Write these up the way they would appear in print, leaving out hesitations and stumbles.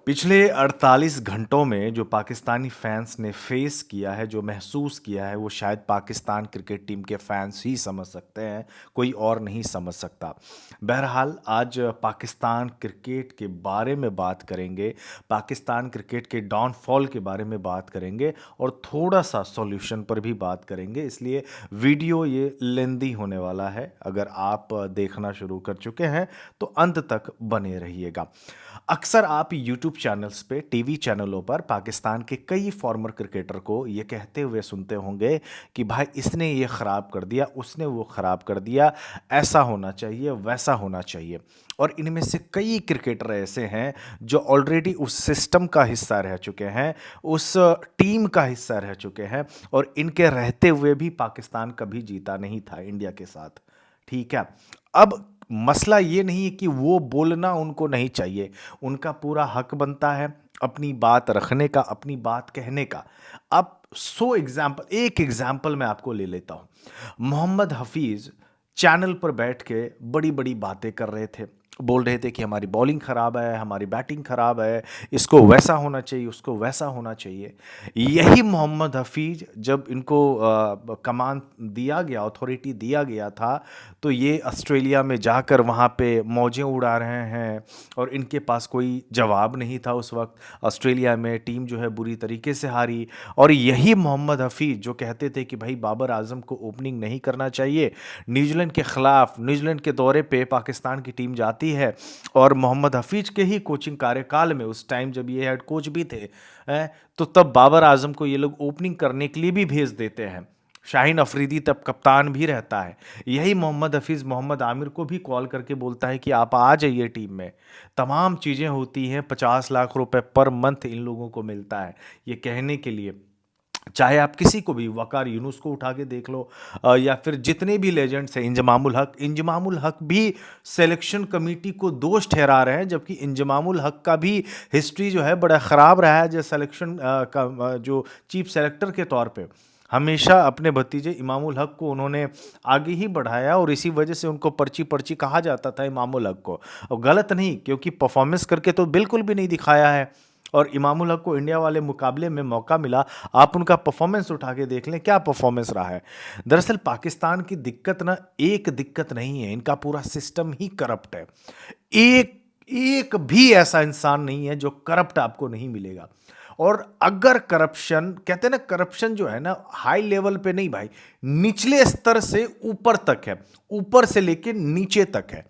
पिछले 48 घंटों में जो पाकिस्तानी फैंस ने फेस किया है, जो महसूस किया है, वो शायद पाकिस्तान क्रिकेट टीम के फैंस ही समझ सकते हैं, कोई और नहीं समझ सकता। बहरहाल आज पाकिस्तान क्रिकेट के बारे में बात करेंगे, पाकिस्तान क्रिकेट के डाउनफॉल के बारे में बात करेंगे और थोड़ा सा सॉल्यूशन पर भी बात करेंगे। इसलिए वीडियो ये लेंदी होने वाला है। अगर आप देखना शुरू कर चुके हैं तो अंत तक बने रहिएगा। अक्सर आप यूट्यूब चैनल्स पे, टीवी चैनलों पर पाकिस्तान के कई फॉर्मर क्रिकेटर को ये कहते हुए सुनते होंगे कि भाई इसने ये ख़राब कर दिया, उसने वो ख़राब कर दिया, ऐसा होना चाहिए, वैसा होना चाहिए। और इनमें से कई क्रिकेटर ऐसे हैं जो ऑलरेडी उस सिस्टम का हिस्सा रह चुके हैं, उस टीम का हिस्सा रह चुके हैं और इनके रहते हुए भी पाकिस्तान कभी जीता नहीं था इंडिया के साथ। ठीक है। अब मसला ये नहीं है कि वो बोलना उनको नहीं चाहिए, उनका पूरा हक बनता है अपनी बात रखने का, अपनी बात कहने का। अब एक एग्जाम्पल मैं आपको ले लेता हूं। मोहम्मद हफीज चैनल पर बैठ के बड़ी बड़ी बातें कर रहे थे, बोल रहे थे कि हमारी बॉलिंग खराब है, हमारी बैटिंग खराब है, इसको वैसा होना चाहिए, उसको वैसा होना चाहिए। यही मोहम्मद हफीज जब इनको कमान दिया गया, अथॉरिटी दिया गया था, तो ये ऑस्ट्रेलिया में जाकर वहाँ पे मौजें उड़ा रहे हैं और इनके पास कोई जवाब नहीं था उस वक्त। ऑस्ट्रेलिया में टीम जो है बुरी तरीके से हारी और यही मोहम्मद हफीज जो कहते थे कि भाई बाबर आजम को ओपनिंग नहीं करना चाहिए, न्यूजीलैंड के खिलाफ, न्यूजीलैंड के दौरे पे पाकिस्तान की टीम जाती है और मोहम्मद हफीज के ही कोचिंग कार्यकाल में, उस टाइम जब ये हेड कोच भी थे, तो तब बाबर आजम को ये लोग ओपनिंग करने के लिए भी भेज देते हैं। शाहीन अफरीदी तब कप्तान भी रहता है। यही मोहम्मद हफीज़ मोहम्मद आमिर को भी कॉल करके बोलता है कि आप आ जाइए टीम में। तमाम चीज़ें होती हैं, 50 लाख रुपए पर मंथ इन लोगों को मिलता है ये कहने के लिए। चाहे आप किसी को भी, वकार यूनुस को उठा के देख लो, या फिर जितने भी लेजेंड्स हैं, इंजमामुल हक भी सिलेक्शन कमेटी को दोष ठहरा रहे हैं, जबकि इंजमामुल हक का भी हिस्ट्री जो है बड़ा ख़राब रहा है जो सिलेक्शन जो चीफ सेलेक्टर के तौर पे। हमेशा अपने भतीजे इमामुल हक को उन्होंने आगे ही बढ़ाया और इसी वजह से उनको पर्ची पर्ची कहा जाता था इमामुल हक को। और गलत नहीं, क्योंकि परफॉर्मेंस करके तो बिल्कुल भी नहीं दिखाया है। और इमामुल हक को इंडिया वाले मुकाबले में मौका मिला, आप उनका परफॉर्मेंस उठा के देख लें, क्या परफॉर्मेंस रहा है। दरअसल पाकिस्तान की दिक्कत ना एक दिक्कत नहीं है, इनका पूरा सिस्टम ही करप्ट है। एक एक भी ऐसा इंसान नहीं है जो करप्ट आपको नहीं मिलेगा। और अगर करप्शन, कहते हैं ना, करप्शन जो है ना हाई लेवल पे नहीं भाई, निचले स्तर से ऊपर तक है, ऊपर से लेके नीचे तक है।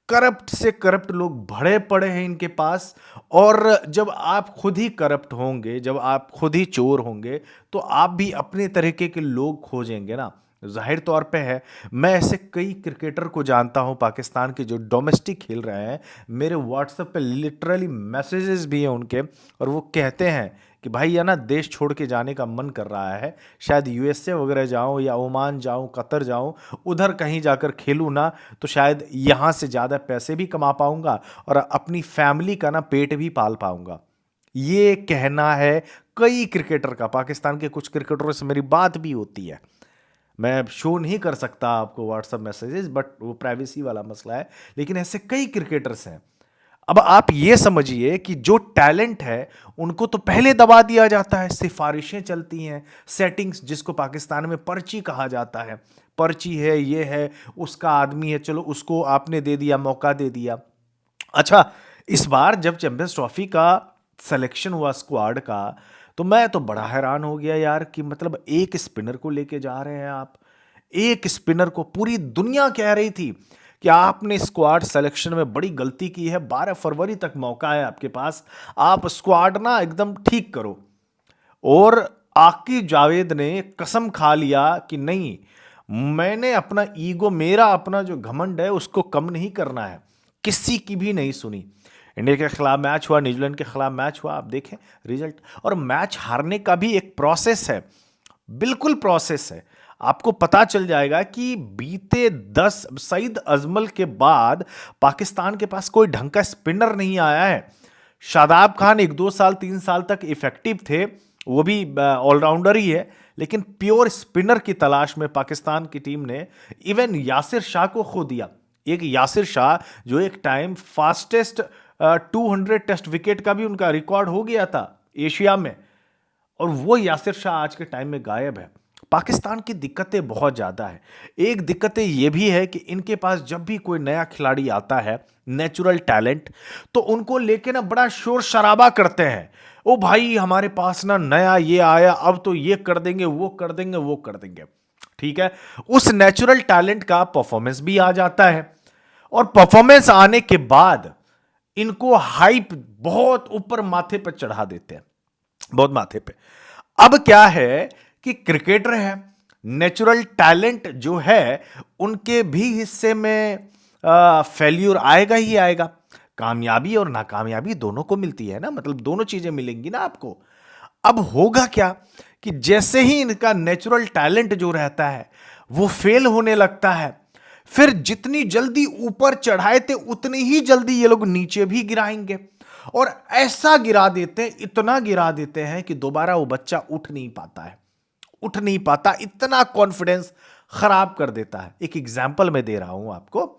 करप्ट से करप्ट लोग भरे पड़े हैं इनके पास। और जब आप खुद ही करप्ट होंगे, जब आप खुद ही चोर होंगे, तो आप भी अपने तरीके के लोग खोजेंगे ना। जाहिर तौर पे है। मैं ऐसे कई क्रिकेटर को जानता हूं पाकिस्तान के जो डोमेस्टिक खेल रहे हैं, मेरे व्हाट्सएप पे लिटरली मैसेजेस भी हैं उनके, और वो कहते हैं कि भाई या ना देश छोड़ के जाने का मन कर रहा है, शायद यूएसए वगैरह जाऊं या ओमान जाऊं, कतर जाऊं, उधर कहीं जाकर खेलूं ना, तो शायद यहाँ से ज़्यादा पैसे भी कमा पाऊंगा और अपनी फैमिली का ना पेट भी पाल पाऊंगा। ये कहना है कई क्रिकेटर का। पाकिस्तान के कुछ क्रिकेटरों से मेरी बात भी होती है, मैं शो नहीं कर सकता आपको व्हाट्सएप मैसेजेस, बट वो प्राइवेसी वाला मसला है। लेकिन ऐसे कई क्रिकेटर्स हैं। अब आप ये समझिए कि जो टैलेंट है उनको तो पहले दबा दिया जाता है, सिफारिशें चलती हैं, सेटिंग्स, जिसको पाकिस्तान में पर्ची कहा जाता है। पर्ची है, ये है, उसका आदमी है, चलो उसको आपने दे दिया, मौका दे दिया। अच्छा, इस बार जब चैंपियंस ट्रॉफी का सिलेक्शन हुआ स्क्वाड का, तो मैं तो बड़ा हैरान हो गया यार कि मतलब एक स्पिनर को लेके जा रहे हैं आप। एक स्पिनर को पूरी दुनिया कह रही थी कि आपने स्क्वाड सिलेक्शन में बड़ी गलती की है, 12 फरवरी तक मौका है आपके पास, आप स्क्वाड ना एकदम ठीक करो। और आकिब जावेद ने कसम खा लिया कि नहीं, मैंने अपना ईगो, मेरा अपना जो घमंड है उसको कम नहीं करना है, किसी की भी नहीं सुनी। इंडिया के खिलाफ मैच हुआ, न्यूजीलैंड के खिलाफ मैच हुआ, आप देखें रिजल्ट। और मैच हारने का भी एक प्रोसेस है, बिल्कुल प्रोसेस है। आपको पता चल जाएगा कि बीते 10 सईद अजमल के बाद पाकिस्तान के पास कोई ढंग का स्पिनर नहीं आया है। शादाब खान 1 2 साल 3 साल तक इफेक्टिव थे, वो भी ऑलराउंडर ही है, लेकिन प्योर स्पिनर की तलाश में पाकिस्तान की टीम ने इवन यासिर शाह को खो दिया। एक यासिर शाह जो एक टाइम फास्टेस्ट 200 टेस्ट विकेट का भी उनका रिकॉर्ड हो गया था एशिया में, और वो यासिर शाह आज के टाइम में गायब है। पाकिस्तान की दिक्कतें बहुत ज़्यादा है। एक दिक्कतें ये भी है कि इनके पास जब भी कोई नया खिलाड़ी आता है, नेचुरल टैलेंट, तो उनको लेके ना बड़ा शोर शराबा करते हैं। ओ भाई हमारे पास ना नया ये आया, अब तो ये कर देंगे, वो कर देंगे, वो कर देंगे। ठीक है, उस नेचुरल टैलेंट का परफॉर्मेंस भी आ जाता है, और परफॉर्मेंस आने के बाद इनको हाइप बहुत ऊपर माथे पर चढ़ा देते हैं, बहुत माथे पे। अब क्या है कि क्रिकेटर है, नेचुरल टैलेंट जो है उनके भी हिस्से में फेल्यूर आएगा ही आएगा। कामयाबी और नाकामयाबी दोनों को मिलती है ना, मतलब दोनों चीजें मिलेंगी ना आपको। अब होगा क्या कि जैसे ही इनका नेचुरल टैलेंट जो रहता है वो फेल होने लगता है, फिर जितनी जल्दी ऊपर चढ़ाए थे उतनी ही जल्दी ये लोग नीचे भी गिराएंगे, और ऐसा गिरा देते हैं, इतना गिरा देते हैं कि दोबारा वो बच्चा उठ नहीं पाता है, उठ नहीं पाता, इतना कॉन्फिडेंस खराब कर देता है। एक एग्जाम्पल मैं दे रहा हूं आपको।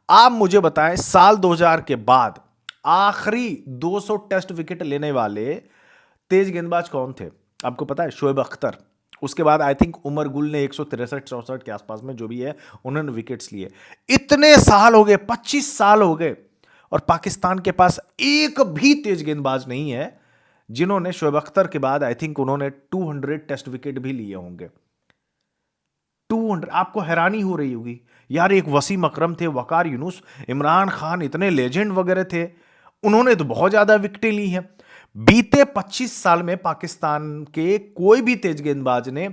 आप मुझे बताएं साल 2000 के बाद आखिरी 200 टेस्ट विकेट लेने वाले तेज गेंदबाज कौन थे? आपको पता है? शोएब अख्तर। उसके बाद आई थिंक उमर गुल ने 163-64 के आसपास में जो भी है उन्होंने विकेट्स लिए। इतने साल हो गए, 25 साल हो गए, और पाकिस्तान के पास एक भी तेज गेंदबाज नहीं है जिन्होंने शोएब अख्तर के बाद आई थिंक उन्होंने 200 टेस्ट विकेट भी लिए होंगे। 200। आपको हैरानी हो रही होगी यार, एक वसीम अकरम थे, वकार यूनुस, इमरान खान, इतने लेजेंड वगैरह थे, उन्होंने तो बहुत ज्यादा विकेटें ली हैं। बीते 25 साल में पाकिस्तान के कोई भी तेज गेंदबाज ने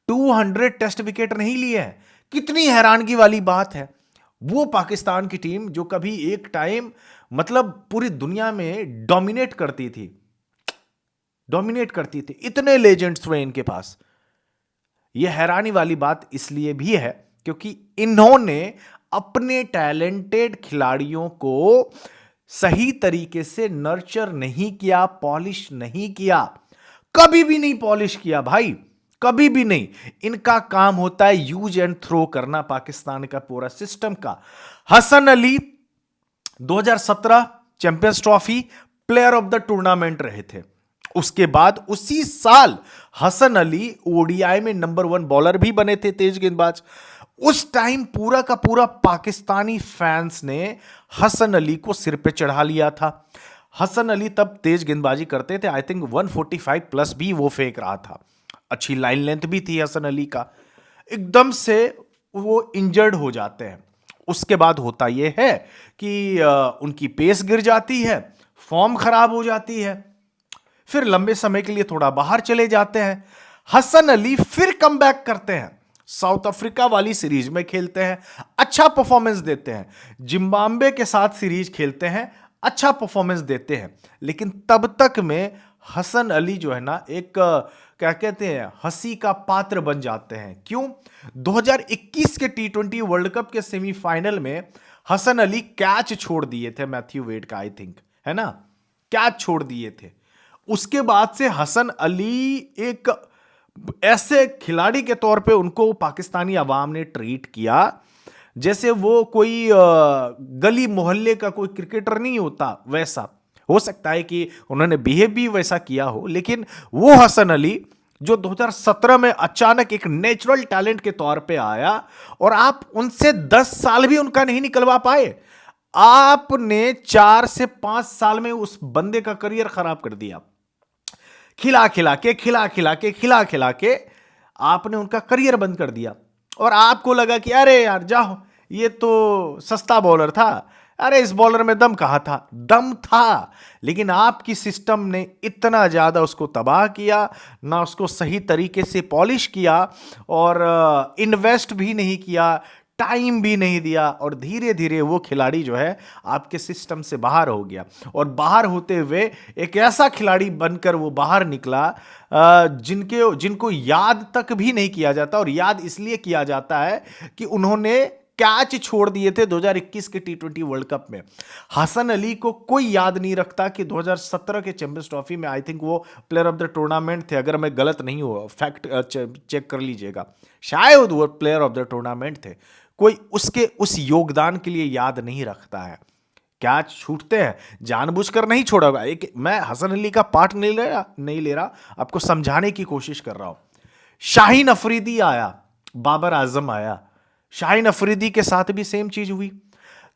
200 टेस्ट विकेट नहीं लिए हैं। कितनी हैरानगी वाली बात है। वो पाकिस्तान की टीम जो कभी एक टाइम मतलब पूरी दुनिया में डोमिनेट करती थी, डोमिनेट करती थी, इतने लेजेंड्स थे इनके पास। यह हैरानी वाली बात इसलिए भी है क्योंकि इन्होंने अपने टैलेंटेड खिलाड़ियों को सही तरीके से नर्चर नहीं किया, पॉलिश नहीं किया, कभी भी नहीं पॉलिश किया भाई, कभी भी नहीं। इनका काम होता है यूज एंड थ्रो करना, पाकिस्तान का पूरा सिस्टम का। Hasan Ali 2017 Champions Trophy player of the tournament रहे थे। उसके बाद उसी साल हसन अली ओडीआई में नंबर 1 बॉलर भी बने थे, तेज गेंदबाज। उस टाइम पूरा का पूरा पाकिस्तानी फैंस ने हसन अली को सिर पे चढ़ा लिया था। हसन अली तब तेज गेंदबाजी करते थे, आई थिंक 145 प्लस भी वो फेंक रहा था, अच्छी लाइन लेंथ भी थी हसन अली का। एकदम से वो इंजर्ड हो जाते हैं। उसके बाद होता यह है कि उनकी पेस गिर जाती है, फॉर्म खराब हो जाती है, फिर लंबे समय के लिए थोड़ा बाहर चले जाते हैं। हसन अली फिर कम बैक करते हैं, साउथ अफ्रीका वाली सीरीज में खेलते हैं, अच्छा परफॉर्मेंस देते हैं, जिम्बाब्वे के साथ सीरीज खेलते हैं, अच्छा परफॉर्मेंस देते हैं। लेकिन तब तक में हसन अली जो है ना एक क्या कहते हैं, हंसी का पात्र बन जाते हैं। क्यों? 2021 के T20 वर्ल्ड कप के सेमीफाइनल में हसन अली कैच छोड़ दिए थे मैथ्यू वेड का, आई थिंक, है ना, कैच छोड़ दिए थे। उसके बाद से हसन अली एक ऐसे खिलाड़ी के तौर पे उनको पाकिस्तानी अवाम ने ट्रीट किया जैसे वो कोई गली मोहल्ले का कोई क्रिकेटर नहीं होता वैसा। हो सकता है कि उन्होंने बिहेव भी वैसा किया हो, लेकिन वो हसन अली जो 2017 में अचानक एक नेचुरल टैलेंट के तौर पे आया, और आप उनसे 10 साल भी उनका नहीं निकलवा पाए। आपने 4 से 5 साल में उस बंदे का करियर खराब कर दिया। खिला खिला के आपने उनका करियर बंद कर दिया, और आपको लगा कि अरे यार जाओ, ये तो सस्ता बॉलर था, अरे इस बॉलर में दम कहाँ था? दम था, लेकिन आपकी सिस्टम ने इतना ज्यादा उसको तबाह किया, ना उसको सही तरीके से पॉलिश किया, और इन्वेस्ट भी नहीं किया, टाइम भी नहीं दिया, और धीरे धीरे वो खिलाड़ी जो है आपके सिस्टम से बाहर हो गया। और बाहर होते हुए एक ऐसा खिलाड़ी बनकर वो बाहर निकला जिनको याद तक भी नहीं किया जाता, और याद इसलिए किया जाता है कि उन्होंने कैच छोड़ दिए थे 2021 के T20 वर्ल्ड कप में। हसन अली को कोई याद नहीं रखता कि 2017 के चैंपियंस ट्रॉफी में आई थिंक वो प्लेयर ऑफ द टूर्नामेंट थे, अगर मैं गलत नहीं हुआ, फैक्ट चेक कर लीजिएगा, शायद वो प्लेयर ऑफ द टूर्नामेंट थे। कोई उसके उस योगदान के लिए याद नहीं रखता है। कैच छूटते हैं, जानबूझकर नहीं छोड़ा होगा। एक मैं हसन अली का पार्ट नहीं ले रहा, आपको समझाने की कोशिश कर रहा हूं। शाहीन अफरीदी आया, बाबर आजम आया, शाहीन अफरीदी के साथ भी सेम चीज हुई।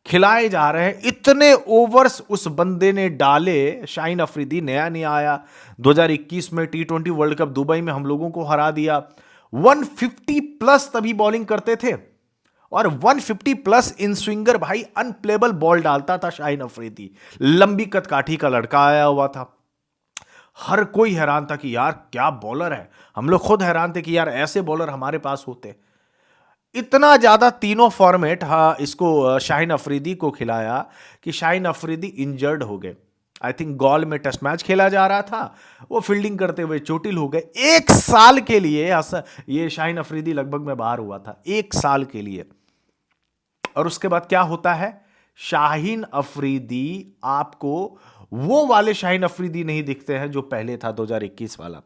खिलाए जा रहे हैं, इतने ओवर्स उस बंदे ने डाले। शाहीन अफरीदी नया नहीं आया, 2021 में T20 वर्ल्ड कप दुबई में हम लोगों को हरा दिया। 150 प्लस तभी बॉलिंग करते थे, और 150 प्लस इन स्विंगर भाई, अनप्लेबल बॉल डालता था शाहीन अफरीदी। लंबी कदकाठी का लड़का आया हुआ था, हर कोई हैरान था कि यार क्या बॉलर है। हम लोग खुद हैरान थे कि यार ऐसे बॉलर हमारे पास होते। इतना ज्यादा तीनों फॉर्मेट इसको शाहीन अफरीदी को खिलाया कि शाहीन अफरीदी इंजर्ड हो गए। आई थिंक गॉल में टेस्ट मैच खेला जा रहा था, वो फील्डिंग करते हुए चोटिल हो गए। 1 साल के लिए ये शाहीन अफरीदी लगभग में बाहर हुआ था, 1 साल के लिए। और उसके बाद क्या होता है, शाहीन अफरीदी आपको वो वाले शाहीन अफरीदी नहीं दिखते हैं जो पहले था 2021 वाला।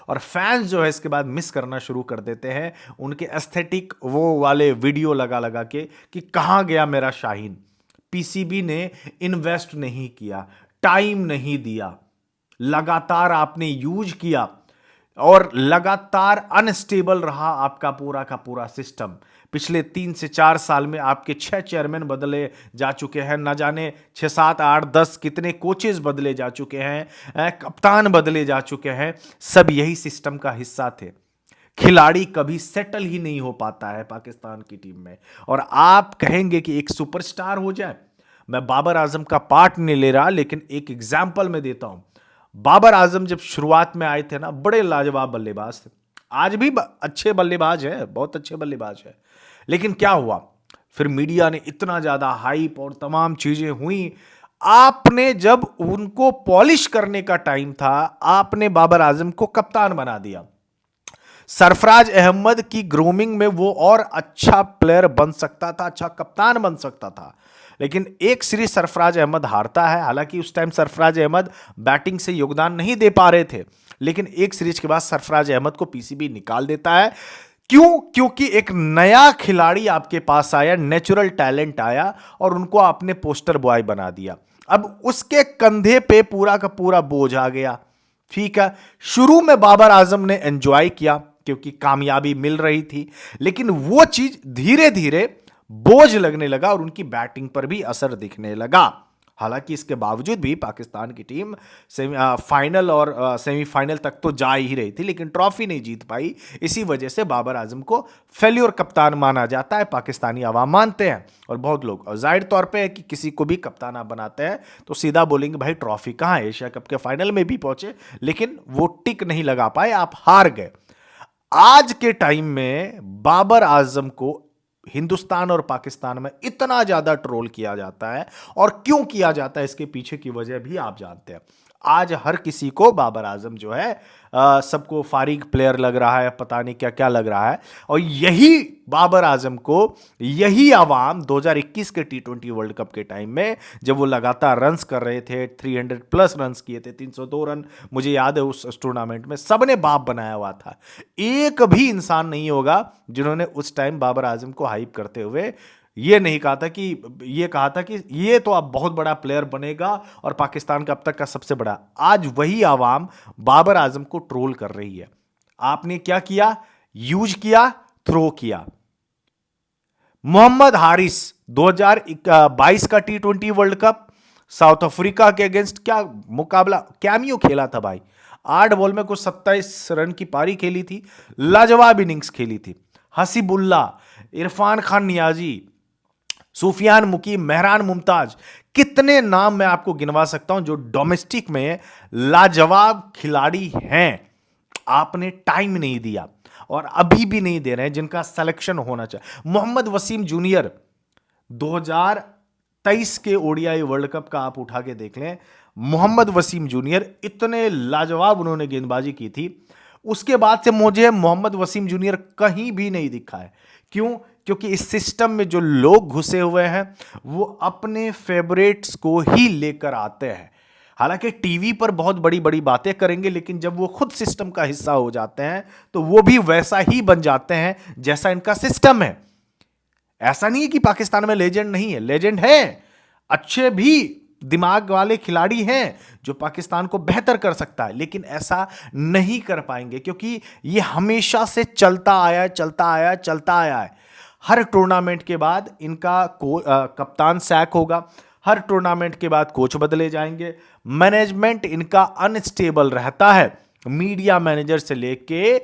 और फैंस जो है इसके बाद मिस करना शुरू कर देते हैं उनके एस्थेटिक वो वाले वीडियो लगा लगा के कि कहां गया मेरा शाहीन। पीसीबी ने इन्वेस्ट नहीं किया, टाइम नहीं दिया, लगातार आपने यूज किया और लगातार अनस्टेबल रहा आपका पूरा का पूरा सिस्टम। पिछले 3 से 4 साल में आपके 6 चेयरमैन बदले जा चुके हैं, न जाने 6, 7, 8, 10 कितने कोचेस बदले जा चुके हैं, कप्तान बदले जा चुके हैं। सब यही सिस्टम का हिस्सा थे। खिलाड़ी कभी सेटल ही नहीं हो पाता है पाकिस्तान की टीम में। और आप कहेंगे कि एक सुपरस्टार हो जाए। मैं बाबर आजम का पार्ट नहीं ले रहा, लेकिन एक एग्जाम्पल मैं देता हूं। बाबर आजम जब शुरुआत में आए थे ना, बड़े लाजवाब बल्लेबाज थे, आज भी अच्छे बल्लेबाज है, बहुत अच्छे बल्लेबाज है। लेकिन क्या हुआ, फिर मीडिया ने इतना ज्यादा हाइप और तमाम चीजें हुई। आपने जब उनको पॉलिश करने का टाइम था, आपने बाबर आजम को कप्तान बना दिया। सरफराज अहमद की ग्रूमिंग में वो और अच्छा प्लेयर बन सकता था, अच्छा कप्तान बन सकता था। लेकिन एक सीरीज सरफराज अहमद हारता है। हालांकि उस टाइम सरफराज अहमद बैटिंग से योगदान नहीं दे पा रहे थे, लेकिन एक सीरीज के बाद सरफराज अहमद को पीसीबी निकाल देता है। क्यों? क्योंकि एक नया खिलाड़ी आपके पास आया, नेचुरल टैलेंट आया और उनको आपने पोस्टर बॉय बना दिया। अब उसके कंधे पे पूरा का पूरा बोझ आ गया। ठीक है, शुरू में बाबर आजम ने एंजॉय किया क्योंकि कामयाबी मिल रही थी, लेकिन वो चीज धीरे धीरे बोझ लगने लगा और उनकी बैटिंग पर भी असर दिखने लगा। हालांकि इसके बावजूद भी पाकिस्तान की टीम फाइनल और सेमीफाइनल तक तो जा ही रही थी, लेकिन ट्रॉफी नहीं जीत पाई। इसी वजह से बाबर आजम को फेल्योर कप्तान माना जाता है, पाकिस्तानी अवाम मानते हैं और बहुत लोग। और जाहिर तौर पे है कि किसी को भी कप्तान आप बनाते हैं तो सीधा बोलेंगे भाई ट्रॉफी कहाँ है। एशिया कप के फाइनल में भी पहुंचे, लेकिन वो टिक नहीं लगा पाए, आप हार गए। आज के टाइम में बाबर आजम को हिंदुस्तान और पाकिस्तान में इतना ज्यादा ट्रोल किया जाता है, और क्यों किया जाता है इसके पीछे की वजह भी आप जानते हैं। आज हर किसी को बाबर आजम जो है सबको फारिग प्लेयर लग रहा है, पता नहीं क्या क्या लग रहा है। और यही बाबर आजम को यही आवाम 2021 के T20 वर्ल्ड कप के टाइम में जब वो लगातार रन्स कर रहे थे, 300 प्लस रन्स किए थे, 302 रन मुझे याद है उस टूर्नामेंट में, सबने बाप बनाया हुआ था। एक भी इंसान नहीं होगा जिन्होंने उस टाइम बाबर आजम को हाइप करते हुए ये नहीं कहा था कि ये तो अब बहुत बड़ा प्लेयर बनेगा और पाकिस्तान का अब तक का सबसे बड़ा। आज वही आवाम बाबर आजम को ट्रोल कर रही है। आपने क्या किया? यूज किया, थ्रो किया। मोहम्मद हारिस 2022 का T20 world cup south Africa के अगेंस्ट क्या मुकाबला, कैमियो खेला था भाई। 8 बॉल में कुछ 27 रन की पारी खेली थी, लाजवाब इनिंग्स खेली थी। हसीबुल्ला, इरफान खान नियाजी, सुफियान मुकीम, मेहरान मुमताज, कितने नाम मैं आपको गिनवा सकता हूं जो डोमेस्टिक में लाजवाब खिलाड़ी हैं। आपने टाइम नहीं दिया और अभी भी नहीं दे रहे हैं, जिनका सिलेक्शन होना चाहिए। मोहम्मद वसीम जूनियर 2023 के ओडीआई वर्ल्ड कप का आप उठा के देख लें। मोहम्मद वसीम जूनियर इतने लाजवाब उन्होंने गेंदबाजी की थी, उसके बाद से मुझे मोहम्मद वसीम जूनियर कहीं भी नहीं दिखा है। क्यों? क्योंकि इस सिस्टम में जो लोग घुसे हुए हैं वो अपने फेवरेट्स को ही लेकर आते हैं। हालांकि टीवी पर बहुत बड़ी बड़ी बातें करेंगे, लेकिन जब वो खुद सिस्टम का हिस्सा हो जाते हैं तो वो भी वैसा ही बन जाते हैं जैसा इनका सिस्टम है। ऐसा नहीं है कि पाकिस्तान में लेजेंड नहीं है, लेजेंड है, अच्छे भी दिमाग वाले खिलाड़ी हैं जो पाकिस्तान को बेहतर कर सकता है, लेकिन ऐसा नहीं कर पाएंगे क्योंकि ये हमेशा से चलता आया है, चलता आया है, चलता आया है। हर टूर्नामेंट के बाद इनका कप्तान सैक होगा, हर टूर्नामेंट के बाद कोच बदले जाएंगे, मैनेजमेंट इनका अनस्टेबल रहता है, मीडिया मैनेजर से लेके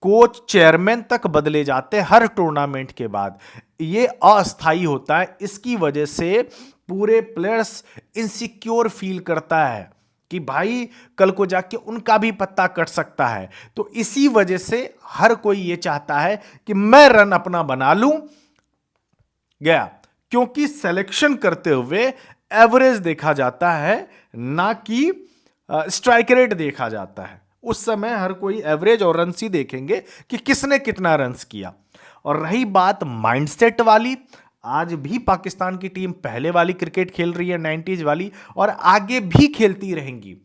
कोच चेयरमैन तक बदले जाते हैं हर टूर्नामेंट के बाद। ये अस्थाई होता है, इसकी वजह से पूरे प्लेयर्स इनसिक्योर फील करता है कि भाई कल को जाके उनका भी पत्ता कट सकता है। तो इसी वजह से हर कोई ये चाहता है कि मैं रन अपना बना लूं गया, क्योंकि सिलेक्शन करते हुए एवरेज देखा जाता है ना कि स्ट्राइक रेट देखा जाता है। उस समय हर कोई एवरेज और रन ही देखेंगे कि किसने कितना रन्स किया। और रही बात माइंडसेट वाली, आज भी पाकिस्तान की टीम पहले वाली क्रिकेट खेल रही है, 90s वाली, और आगे भी खेलती रहेंगी।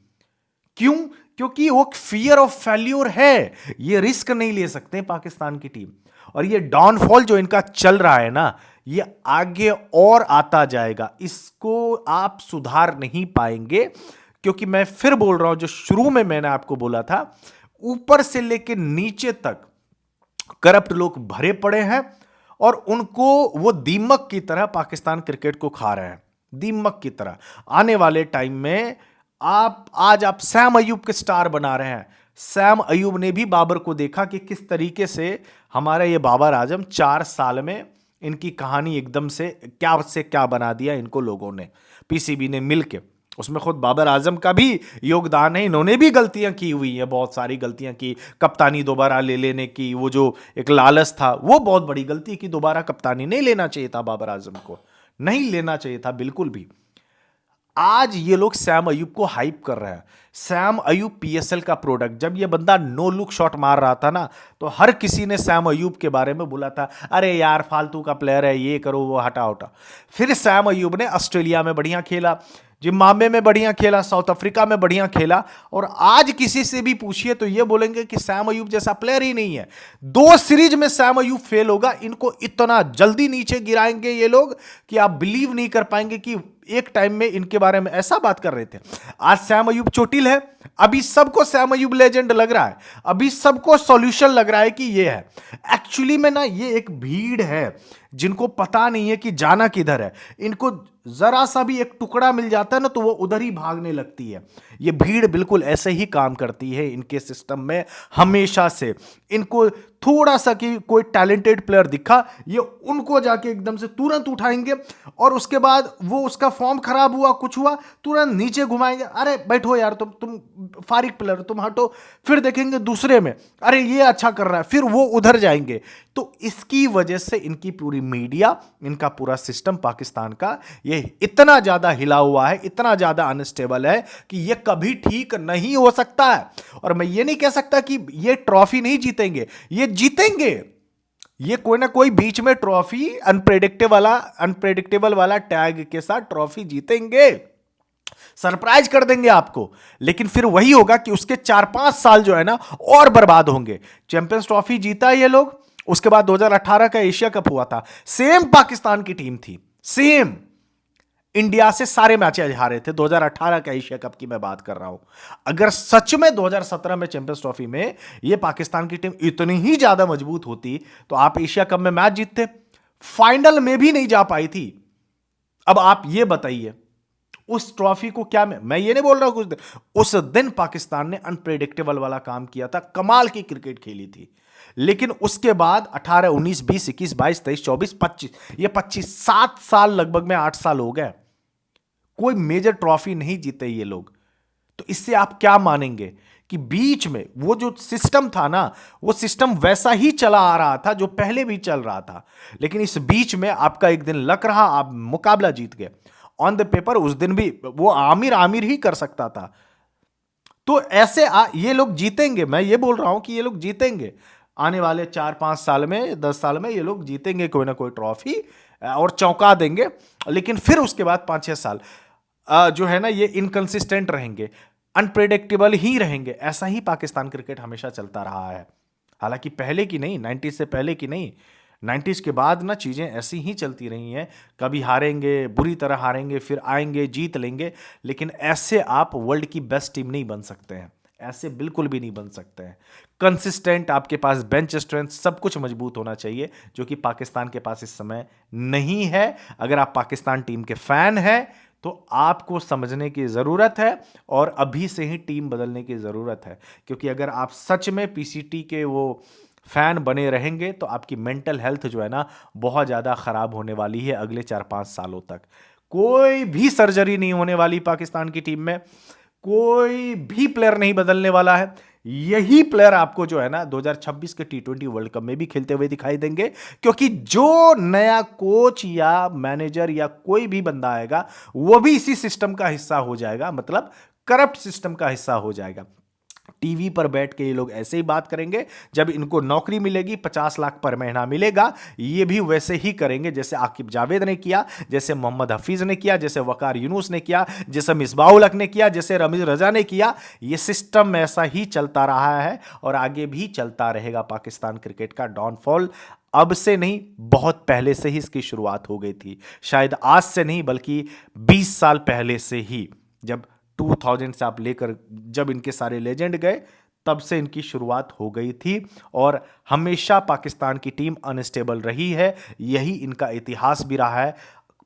क्यों? क्योंकि वो फियर ऑफ फेल्यूर है, ये रिस्क नहीं ले सकते पाकिस्तान की टीम। और ये डाउनफॉल जो इनका चल रहा है ना, ये आगे और आता जाएगा, इसको आप सुधार नहीं पाएंगे। क्योंकि मैं फिर बोल रहा हूं, जो शुरू में मैंने आपको बोला था, ऊपर से लेकर नीचे तक करप्ट लोग भरे पड़े हैं और उनको वो दीमक की तरह पाकिस्तान क्रिकेट को खा रहे हैं, दीमक की तरह। आने वाले टाइम में आज आप सैम अयूब के स्टार बना रहे हैं। सैम अयूब ने भी बाबर को देखा कि किस तरीके से हमारा ये बाबर आजम 4 साल में इनकी कहानी एकदम से क्या बना दिया इनको लोगों ने, पीसीबी ने मिलके। उसमें खुद बाबर आजम का भी योगदान है, इन्होंने भी गलतियां की हुई है, बहुत सारी गलतियां की। कप्तानी दोबारा ले लेने की वो जो एक लालच था, वो बहुत बड़ी गलती की। दोबारा कप्तानी नहीं लेना चाहिए था बाबर आजम को, नहीं लेना चाहिए था बिल्कुल भी। आज ये लोग सैम अयूब को हाइप कर रहे हैं। सैम अयूब पीएसएल का प्रोडक्ट, जब ये बंदा नो लुक शॉट मार रहा था ना, तो हर किसी ने सैम अयूब के बारे में बोला था, अरे यार फालतू का प्लेयर है, ये करो वो हटा उटा। फिर सैम अयूब ने ऑस्ट्रेलिया में बढ़िया खेला, जिम्बाब्वे में बढ़िया खेला, साउथ अफ्रीका में बढ़िया खेला, और आज किसी से भी पूछिए तो ये बोलेंगे कि सैम अयूब जैसा प्लेयर ही नहीं है। 2 सीरीज में सैम अयूब फेल होगा, इनको इतना जल्दी नीचे गिराएंगे ये लोग कि आप बिलीव नहीं कर पाएंगे कि एक टाइम में इनके बारे में ऐसा बात कर रहे थे। आज सैम अयूब चोटिल है, अभी सबको सैम अयूब लेजेंड लग रहा है, अभी सबको सॉल्यूशन लग रहा है कि ये है। एक्चुअली में ना ये एक भीड़ है जिनको पता नहीं है कि जाना किधर है। इनको जरा सा भी एक टुकड़ा मिल जाता है ना तो वो उधर ही भागने लगती है। ये भीड़ बिल्कुल ऐसे ही काम करती है इनके सिस्टम में हमेशा से। इनको थोड़ा सा कि कोई टैलेंटेड प्लेयर दिखा, ये उनको जाके एकदम से तुरंत उठाएंगे और उसके बाद वो उसका फॉर्म खराब हुआ, कुछ हुआ, तुरंत नीचे घुमाएंगे। अरे बैठो यार, तुम फारिग प्लेयर, तुम हटो। फिर देखेंगे दूसरे में, अरे ये अच्छा कर रहा है, फिर वो उधर जाएंगे। तो इसकी वजह से इनकी पूरी मीडिया, इनका पूरा सिस्टम पाकिस्तान का ये इतना ज्यादा हिला हुआ है, इतना ज्यादा अनस्टेबल है कि ये कभी ठीक नहीं हो सकता है। और मैं ये नहीं कह सकता कि ये ट्रॉफी नहीं जीतेंगे, ये जीतेंगे। ये कोई ना कोई बीच में ट्रॉफी अनप्रेडिक्टेबल वाला टैग के साथ ट्रॉफी जीतेंगे, सरप्राइज कर देंगे आपको। लेकिन फिर वही होगा कि उसके 4-5 साल जो है ना और बर्बाद होंगे। चैंपियंस ट्रॉफी जीता ये लोग, उसके बाद 2018 का एशिया कप हुआ था, सेम पाकिस्तान की टीम थी, सेम इंडिया से सारे मैचेस हारे थे। 2018 का एशिया कप की मैं बात कर रहा हूं। अगर सच में 2017 में चैंपियंस ट्रॉफी में ये पाकिस्तान की टीम इतनी ही ज्यादा मजबूत होती तो आप एशिया कप में मैच जीतते, फाइनल में भी नहीं जा पाई थी। अब आप ये बताइए उस ट्रॉफी को क्या, मैं ये नहीं बोल रहा हूं कुछ दिन, उस दिन पाकिस्तान ने अनप्रेडिक्टेबल वाला काम किया था, कमाल की क्रिकेट खेली थी। लेकिन उसके बाद 18, 19, 20, 21, 22, 23, 24, 25, ये 7 साल लगभग में 8 साल हो गए, कोई मेजर ट्रॉफी नहीं जीते ये लोग। तो इससे आप क्या मानेंगे कि बीच में वो जो सिस्टम था ना, वो सिस्टम वैसा ही चला आ रहा था जो पहले भी चल रहा था। लेकिन इस बीच में आपका एक दिन लक रहा, आप मुकाबला जीत गए। ऑन द पेपर उस दिन भी वो आमिर ही कर सकता था। तो ऐसे ये लोग जीतेंगे, मैं ये बोल रहा हूं कि ये लोग जीतेंगे आने वाले 4-5 साल में, 10 साल में ये लोग जीतेंगे कोई ना कोई ट्रॉफी और चौंका देंगे। लेकिन फिर उसके बाद 5-6 साल जो है ना, ये इनकंसिस्टेंट रहेंगे, अनप्रेडिक्टेबल ही रहेंगे। ऐसा ही पाकिस्तान क्रिकेट हमेशा चलता रहा है। हालांकि पहले की नहीं, 90 से पहले की नहीं, 90s के बाद ना चीज़ें ऐसी ही चलती रही हैं, कभी हारेंगे, बुरी तरह हारेंगे, फिर आएंगे, जीत लेंगे, लेकिन ऐसे आप वर्ल्ड की बेस्ट टीम नहीं बन सकते हैं, ऐसे बिल्कुल भी नहीं बन सकते हैं। कंसिस्टेंट आपके पास बेंच स्ट्रेंथ सब कुछ मजबूत होना चाहिए, जो कि पाकिस्तान के पास इस समय नहीं है। अगर आप पाकिस्तान टीम के फैन हैं तो आपको समझने की ज़रूरत है और अभी से ही टीम बदलने की ज़रूरत है, क्योंकि अगर आप सच में पीसीटी के वो फैन बने रहेंगे तो आपकी मेंटल हेल्थ जो है ना बहुत ज़्यादा ख़राब होने वाली है अगले 4-5 सालों तक। कोई भी सर्जरी नहीं होने वाली पाकिस्तान की टीम में, कोई भी प्लेयर नहीं बदलने वाला है। यही प्लेयर आपको जो है ना 2026 के टी20 वर्ल्ड कप में भी खेलते हुए दिखाई देंगे, क्योंकि जो नया कोच या मैनेजर या कोई भी बंदा आएगा वो भी इसी सिस्टम का हिस्सा हो जाएगा, मतलब करप्ट सिस्टम का हिस्सा हो जाएगा। टीवी पर बैठ के ये लोग ऐसे ही बात करेंगे, जब इनको नौकरी मिलेगी 50 लाख पर महीना मिलेगा, ये भी वैसे ही करेंगे जैसे आकिब जावेद ने किया, जैसे मोहम्मद हफीज ने किया, जैसे वकार यूनुस ने किया, जैसे मिसबाउल हक ने किया, जैसे रमीज रजा ने किया। ये सिस्टम ऐसा ही चलता रहा है और आगे भी चलता रहेगा। पाकिस्तान क्रिकेट का डाउनफॉल अब से नहीं, बहुत पहले से ही इसकी शुरुआत हो गई थी, शायद आज से नहीं बल्कि 20 साल पहले से ही, जब 2000 से आप लेकर जब इनके सारे लेजेंड गए तब से इनकी शुरुआत हो गई थी। और हमेशा पाकिस्तान की टीम अनस्टेबल रही है, यही इनका इतिहास भी रहा है।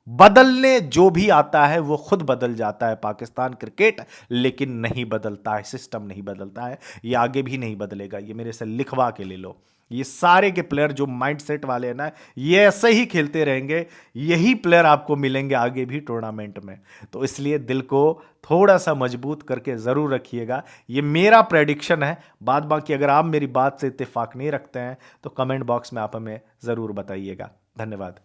बदलने जो भी आता है वो खुद बदल जाता है पाकिस्तान क्रिकेट, लेकिन नहीं बदलता है, सिस्टम नहीं बदलता है, ये आगे भी नहीं बदलेगा। ये मेरे से लिखवा के ले लो, ये सारे के प्लेयर जो माइंडसेट वाले हैं ना, ये ऐसे ही खेलते रहेंगे, यही प्लेयर आपको मिलेंगे आगे भी टूर्नामेंट में। तो इसलिए दिल को थोड़ा सा मजबूत करके ज़रूर रखिएगा, ये मेरा प्रेडिक्शन है। बाद बाकी अगर आप मेरी बात से इत्तेफाक नहीं रखते हैं तो कमेंट बॉक्स में आप हमें ज़रूर बताइएगा। धन्यवाद।